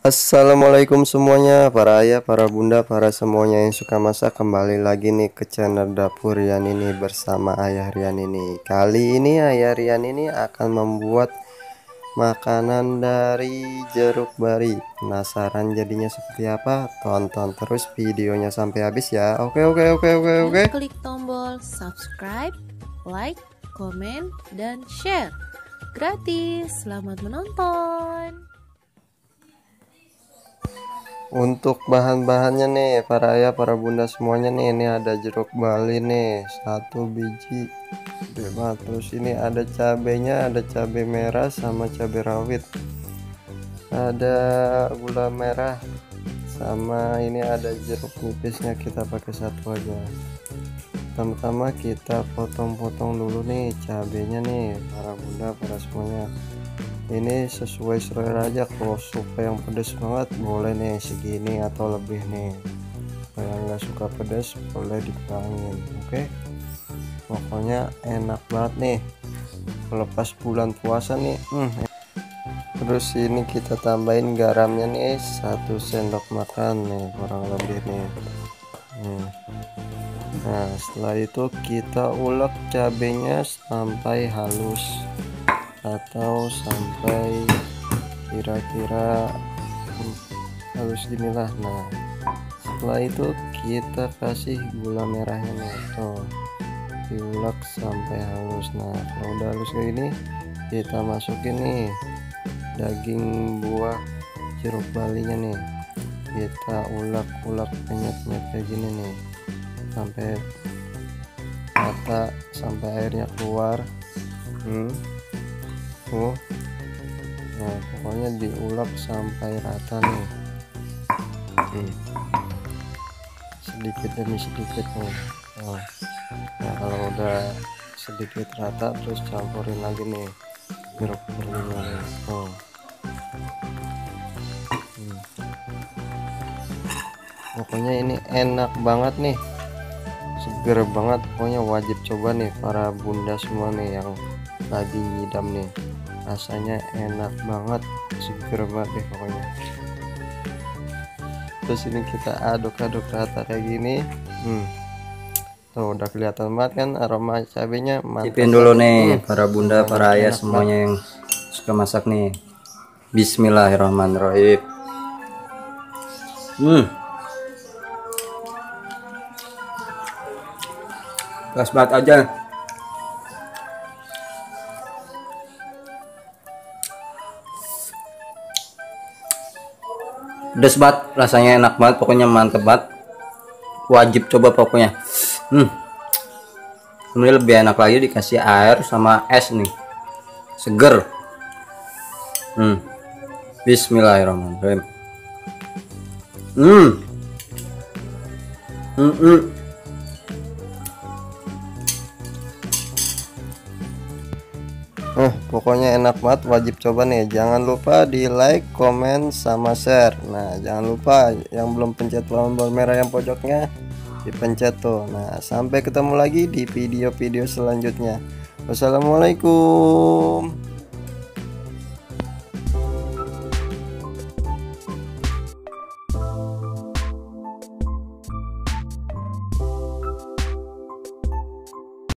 Assalamualaikum semuanya, para ayah, para bunda, para semuanya yang suka masak. Kembali lagi nih ke channel Dapur Rian ini bersama Ayah Rian ini. Kali ini Ayah Rian ini akan membuat makanan dari jeruk bari. Penasaran jadinya seperti apa? Tonton terus videonya sampai habis ya. Oke. Klik tombol subscribe, like, komen, dan share. Gratis. Selamat menonton. Untuk bahan-bahannya nih para ayah, para bunda semuanya nih, ini ada jeruk bali nih 1 biji gede banget. Terus ini ada cabenya, ada cabai merah sama cabai rawit, ada gula merah, sama ini ada jeruk nipisnya. Kita pakai satu aja. Pertama-tama kita potong-potong dulu nih cabenya nih para bunda, para semuanya. Ini sesuai selera aja, kalau suka yang pedas banget boleh nih segini atau lebih nih, kalau nggak suka pedas boleh dikurangin. Oke, pokoknya enak banget nih lepas bulan puasa nih. Terus ini kita tambahin garamnya nih 1 sendok makan nih kurang lebih nih. Nah setelah itu kita ulek cabenya sampai halus atau sampai kira-kira halus ginilah. Nah setelah itu kita kasih gula merahnya nih, tuh diulek sampai halus. Nah kalau udah halus kayak gini, kita masukin nih daging buah jeruk balinya nih, kita ulek-ulek penyet-penyet kayak gini nih sampai rata, sampai airnya keluar. Nah pokoknya diulek sampai rata nih, sedikit demi sedikit nih. Nah kalau udah sedikit rata, terus campurin lagi nih jeruk balinya nih. Pokoknya ini enak banget nih, seger banget. Pokoknya wajib coba nih para bunda semua nih yang lagi ngidam nih, rasanya enak banget, seger banget deh pokoknya. Terus ini kita aduk-aduk rata kayak gini. Tuh udah kelihatan banget kan aroma cabenya. Cipin dulu nih para bunda, para ayah semuanya yang suka masak nih. Bismillahirrahmanirrahim. Gas banget aja. Pedes banget, rasanya enak banget, pokoknya mantep banget. Wajib coba pokoknya. Kemudian lebih enak lagi dikasih air sama es nih, seger. Bismillahirrahmanirrahim. Pokoknya enak banget, wajib coba nih. Jangan lupa di like, komen, sama share. Nah jangan lupa yang belum pencet tombol merah yang pojoknya dipencet tuh. Nah sampai ketemu lagi di video-video selanjutnya. Wassalamualaikum.